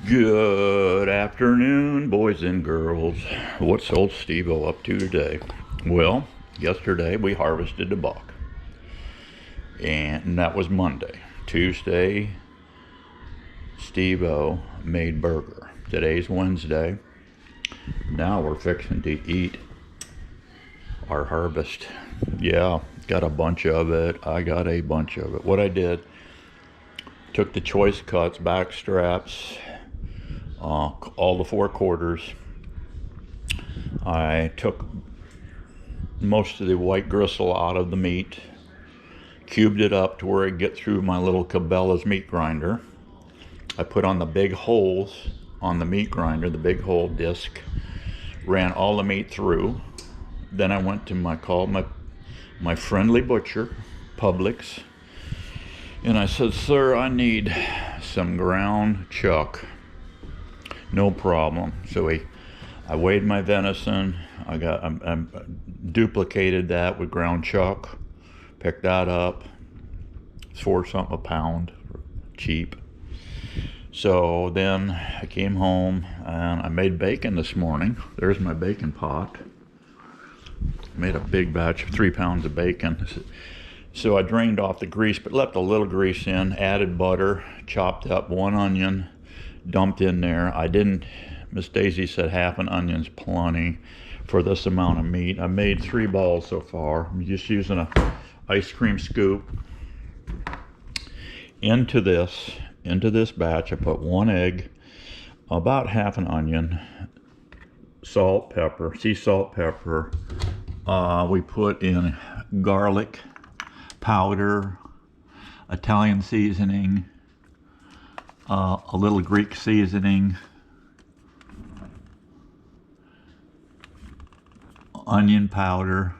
Good afternoon, boys and girls. What's old Steveo up to today? Well, yesterday we harvested the buck, and that was Monday. Tuesday, Steveo made burger. Today's Wednesday. Now we're fixing to eat our harvest. Yeah, got a bunch of it. I got a bunch of it. What I did, took the choice cuts, back straps, all the 4 quarters. I took most of the white gristle out of the meat, cubed it up to where it get through my little Cabela's meat grinder. I put on the big holes on the meat grinder, the big hole disc, ran all the meat through. Then I went to called my friendly butcher, Publix, and I said, "Sir, I need some ground chuck." No problem. So I weighed my venison. I duplicated that with ground chuck. Picked that up. It's $4 something a pound, cheap. So then I came home and I made bacon this morning. There's my bacon pot. Made a big batch of 3 pounds of bacon. So I drained off the grease, but left a little grease in, added butter, chopped up 1 onion, dumped in there. Miss Daisy said half an onion's plenty for this amount of meat. I made 3 balls so far. I'm just using a ice cream scoop. Into this batch, I put 1 egg, about half an onion, salt, pepper, sea salt, pepper. We put in garlic powder, Italian seasoning, a little Greek seasoning, onion powder,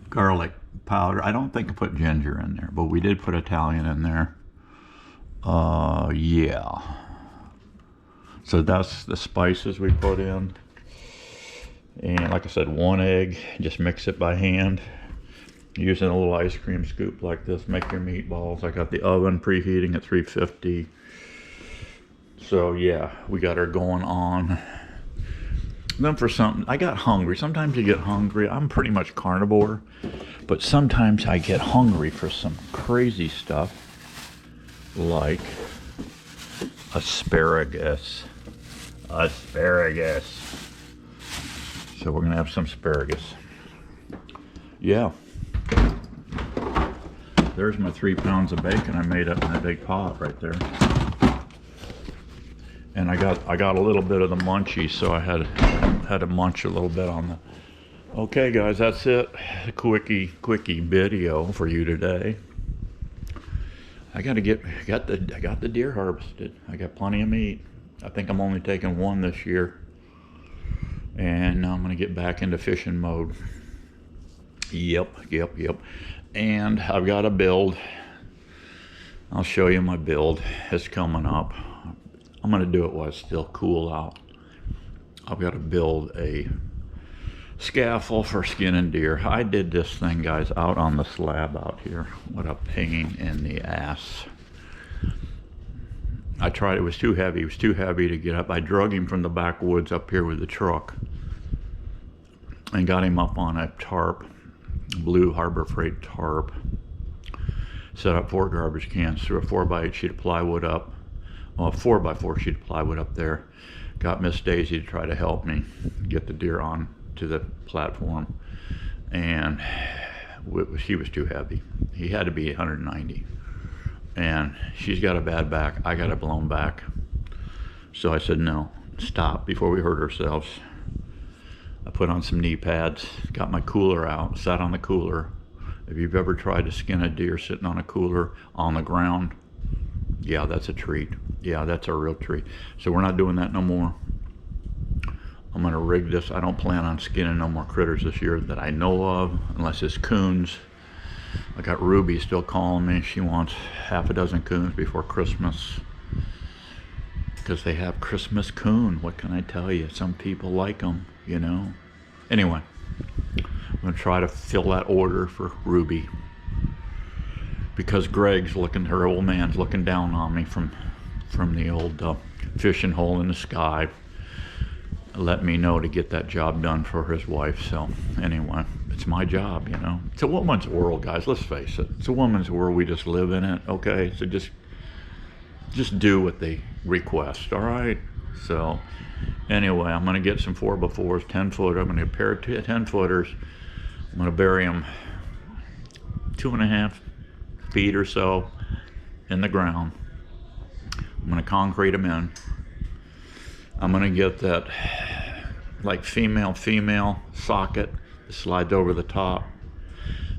garlic powder. I don't think I put ginger in there, but we did put Italian in there. Yeah. So that's the spices we put in. And like I said, 1 egg, just mix it by hand. Using a little ice cream scoop like this, make your meatballs. I got the oven preheating at 350. So yeah, we got her going on. Then for something, I got hungry. Sometimes you get hungry. I'm pretty much carnivore, but sometimes I get hungry for some crazy stuff like asparagus. So we're gonna have some asparagus. Yeah. There's my 3 pounds of bacon I made up in that big pot right there. And I got a little bit of the munchies, so I had to munch a little bit on the. Okay, guys, that's it. A quickie video for you today. I got the deer harvested. I got plenty of meat. I think I'm only taking 1 this year, and now I'm gonna get back into fishing mode. Yep. And I've got a build. I'll show you my build. It's coming up. I'm gonna do it while it's still cool out. I've got to build a scaffold for skinning deer. I did this thing, guys, out on the slab out here. What a pain in the ass. I tried, it was too heavy. It was too heavy to get up. I drug him from the backwoods up here with the truck and got him up on a tarp, blue Harbor Freight tarp. Set up 4 garbage cans, threw a 4x8 sheet of plywood up, well, a 4x4 sheet of plywood up there. Got Miss Daisy to try to help me get the deer on to the platform, and he was too heavy. He had to be 190, and she's got a bad back. I got a blown back. So I said, no, stop before we hurt ourselves. I put on some knee pads, got my cooler out, sat on the cooler. If you've ever tried to skin a deer sitting on a cooler on the ground, yeah, that's a treat. Yeah, that's a real treat. So we're not doing that no more. I'm gonna rig this. I don't plan on skinning no more critters this year that I know of, unless it's coons. I got Ruby still calling me. She wants half a dozen coons before Christmas, because they have Christmas coon. What can I tell you? Some people like them, you know. Anyway, I'm gonna try to fill that order for Ruby, because Greg's looking, her old man's looking down on me from the old fishing hole in the sky. Let me know to get that job done for his wife. So anyway, it's my job, you know. It's a woman's world, guys. Let's face it. It's a woman's world. We just live in it. Okay, so just do what they request. All right. So anyway, I'm gonna get some 4x4s, 10 foot. I'm gonna get a pair of 10-footers. I'm gonna bury them 2.5 feet or so in the ground. I'm gonna concrete them in. I'm gonna get that like female socket that slides over the top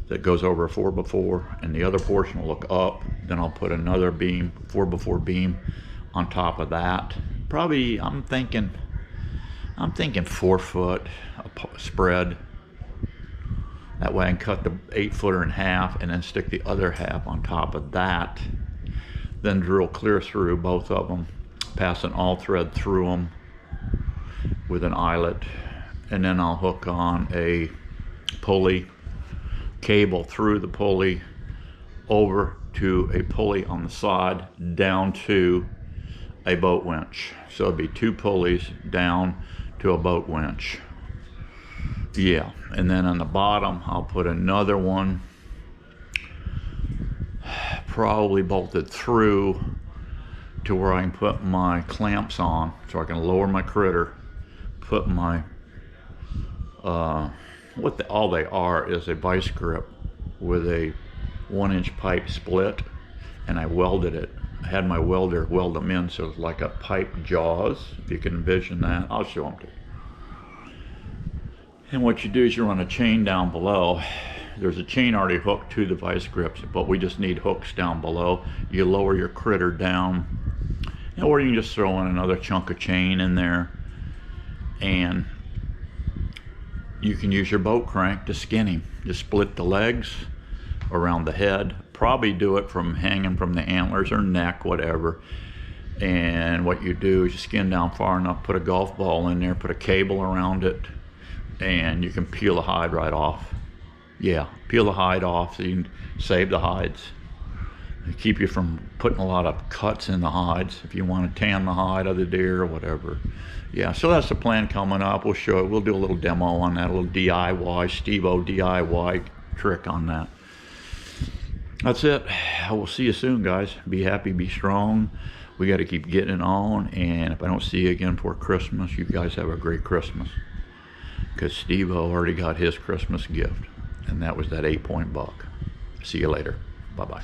that goes over a 4x4, and the other portion will look up. Then I'll put another beam, 4x4 beam on top of that. Probably, I'm thinking 4 foot spread. That way I can cut the 8-footer in half and then stick the other half on top of that. Then drill clear through both of them, pass an all thread through them with an eyelet, and then I'll hook on a pulley cable through the pulley over to a pulley on the side down to a boat winch. So it'll be 2 pulleys down to a boat winch. Yeah, and then on the bottom I'll put another one, probably bolted through to where I can put my clamps on, so I can lower my critter, put my all they are is a vice grip with a 1-inch pipe split, and I welded it. I had my welder weld them in, so it's like a pipe jaws, if you can envision that. I'll show them to you. And what you do is you run a chain down below. There's a chain already hooked to the vice grips, but we just need hooks down below. You lower your critter down, or you can just throw in another chunk of chain in there, and you can use your boat crank to skin him. Just split the legs around the head. Probably do it from hanging from the antlers or neck, whatever. And what you do is you skin down far enough, put a golf ball in there, put a cable around it, and you can peel the hide right off. Yeah, peel the hide off so you can save the hides. They keep you from putting a lot of cuts in the hides if you want to tan the hide of the deer or whatever. Yeah, so that's the plan coming up. We'll show it. We'll do a little demo on that, a little DIY, Steveo DIY trick on that. That's it. I will see you soon, guys. Be happy, be strong. We got to keep getting it on, and if I don't see you again for Christmas, you guys have a great Christmas, because Steveo already got his Christmas gift, and that was that 8-point buck. See you later. Bye-bye.